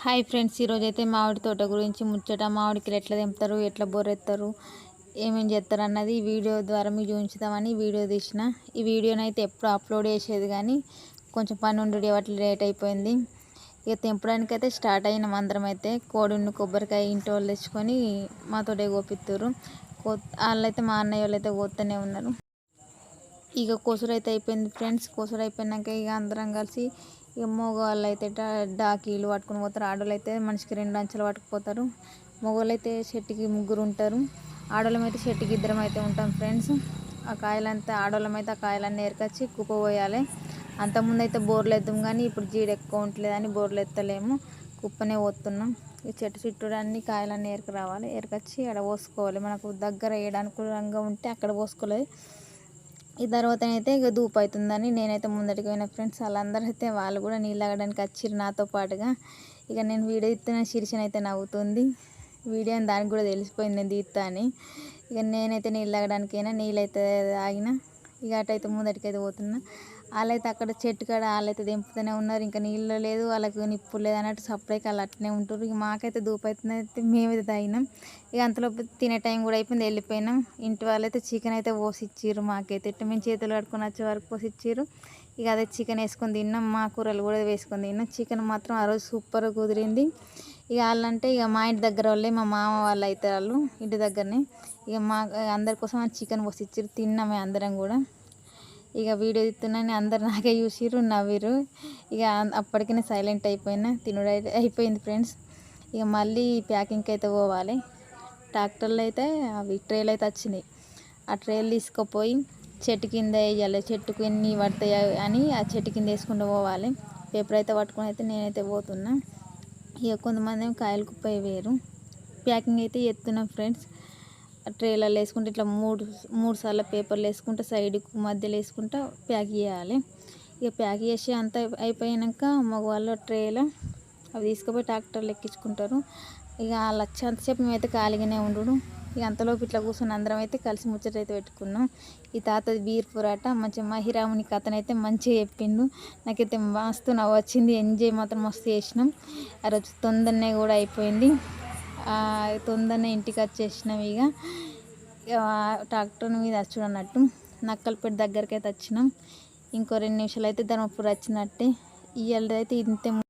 Hi friends, ఈరోజైతే మామిడి తోట గురించి ముచ్చట. మామిడికాయలు ఎట్లా తెంపుతారు, ఎట్లా బోరెత్తారు, ఏమేం చేస్తారు అన్నది ఈ వీడియో ద్వారా మీకు చూపించుదామని వీడియో తీసిన. ఈ వీడియోనైతే ఎప్పుడు అప్లోడ్ చేసేది కానీ కొంచెం పని ఉండి అట్లా లేట్ అయిపోయింది. ఇక తెంపడానికి అయితే స్టార్ట్ అయినాం. అందరం అయితే కోడిని కొబ్బరికాయ ఇంటి వాళ్ళు తెచ్చుకొని మాతోటే కోపిస్తారు. వాళ్ళైతే మా అన్నయ్య వాళ్ళు అయితే కోస్తూనే ఉన్నారు. ఇక కొసురు అయితే అయిపోయింది ఫ్రెండ్స్. కొసురు అయిపోయినాక ఇక అందరం కలిసి ఇక మగవాళ్ళు అయితే డాకీలు పట్టుకుని పోతారు. ఆడవాళ్ళు అయితే మనిషికి 2 అంచెలు పట్టుకుపోతారు. మగవాళ్ళు అయితే చెట్టుకి 3 ఉంటారు. ఆడవాళ్ళం అయితే చెట్టుకి 2 అయితే ఉంటాం ఫ్రెండ్స్. ఆ కాయలంతా ఆడవాళ్ళం అయితే ఆ కాయలన్నీ ఏరుకొచ్చి కుప్పపోయాలి. అంతకుముందు అయితే బోర్లు ఎత్తాం కానీ ఇప్పుడు జీడ ఎక్కువ ఉంటలేదని బోర్లు ఎత్తలేము, కుప్పనే పోతున్నాం. ఈ చెట్టు చుట్టూ అన్ని కాయలన్నీ ఏరుకు రావాలి. ఏరుకొచ్చి అక్కడ పోసుకోవాలి. మనకు దగ్గర వేయడానికి రంగా ఉంటే అక్కడ పోసుకోలేదు. ఈ తర్వాత అయితే ఇక ధూపు అవుతుందని నేనైతే ముందటికి పోయిన ఫ్రెండ్స్. వాళ్ళందరూ అయితే వాళ్ళు కూడా నీళ్ళు తాగడానికి వచ్చిర్రు నాతో పాటుగా. ఇక నేను వీడియో తీస్తున్న శిరీషని అయితే నవ్వుతుంది. వీడియో అని దానికి కూడా తెలిసిపోయింది నేను తీస్తా అని. ఇక నేనైతే నీళ్ళు తాగడానికైనా నీళ్ళు అయితే తాగిన. ఇక అటైతే ముందటికి అయితే పోతున్నా. వాళ్ళైతే అక్కడ చెట్టు కాడ వాళ్ళైతే దింపుతూనే ఉన్నారు. ఇంకా నీళ్ళు లేదు, వాళ్ళకి నిప్పు లేదు అన్నట్టు సపరేట్గా వాళ్ళు అట్నే ఉంటారు. ఇక మాకైతే ధూపు అవుతుంది అయితే మేమైతే తాగినాం. ఇక అంతలోపు తినే టైం కూడా అయిపోయింది, వెళ్ళిపోయినాం. ఇంటి వాళ్ళైతే చికెన్ అయితే పోసిచ్చారు. మాకైతే మేము చేతులు కట్టుకొని వచ్చే వరకు పోసిచ్చారు. ఇక అదే చికెన్ వేసుకొని తిన్నాం. మా కూరలు కూడా వేసుకొని తిన్నాం. చికెన్ మాత్రం ఆ రోజు సూపర్ కుదిరింది. ఇక వాళ్ళంటే ఇక మా ఇంటి దగ్గర వాళ్ళే, మా మామ వాళ్ళు అయితే వాళ్ళు ఇంటి దగ్గరనే. ఇక మా అందరి కోసం చికెన్ పోసిచ్చారు. తిన్నామే అందరం కూడా. ఇక వీడియో తీస్తున్నాను, అందరు నాకే చూసిర్రు, నవ్విర్రు. ఇక అప్పటికనే సైలెంట్ అయిపోయినా. తినుడు అయిపోయింది ఫ్రెండ్స్. ఇక మళ్ళీ ప్యాకింగ్కి అయితే పోవాలి. ట్రాక్టర్లు అయితే అవి ట్రేలు అయితే వచ్చినాయి. ఆ ట్రేలు తీసుకుపోయి చెట్టు కింద వేయాలి. చెట్టుకు ఎన్ని పడతాయి అని ఆ చెట్టు కింద వేసుకుంటూ పోవాలి. పేపర్ అయితే పట్టుకొని అయితే నేనైతే పోతున్నా. ఇక కొంతమంది ఏమో కాయలు కుప్ప వేయరు. ప్యాకింగ్ అయితే ఎత్తున్నాం ఫ్రెండ్స్. ట్రేలలో వేసుకుంటే ఇట్లా మూడు సార్లు పేపర్లు వేసుకుంటే సైడ్కు మధ్యలో వేసుకుంటా ప్యాక్ చేయాలి. ఇక ప్యాక్ చేసి అంతా అయిపోయాక మగవాళ్ళు ట్రేలో అవి తీసుకుపోయి ట్రాక్టర్లు ఎక్కించుకుంటారు. ఇక వాళ్ళు వచ్చేంతసేపు మేమైతే ఖాళీగానే ఉండు. ఇక అంతలోపు ఇట్లా కూర్చొని అందరం అయితే కలిసి ముచ్చట అయితే పెట్టుకున్నాం. ఈ తాతది బీర్పురాట మంచిగా మహిరాముని కథనైతే మంచిగా చెప్పిండు. నాకైతే మస్తు నవ్వు వచ్చింది. ఎంజాయ్ మాత్రం మస్తు చేసినాం. ఆ రోజు తొందరనే కూడా అయిపోయింది. తొందరనే ఇంటికి వచ్చేసినాం. ఇక ట్రాక్టర్ మీద వచ్చుడు అన్నట్టు నక్కలపేట దగ్గరికి అయితే వచ్చినాం. ఇంకో 2 నిమిషాలు అయితే ధర్మపురి వచ్చినట్టే. ఇవాళ అయితే ఇంతే.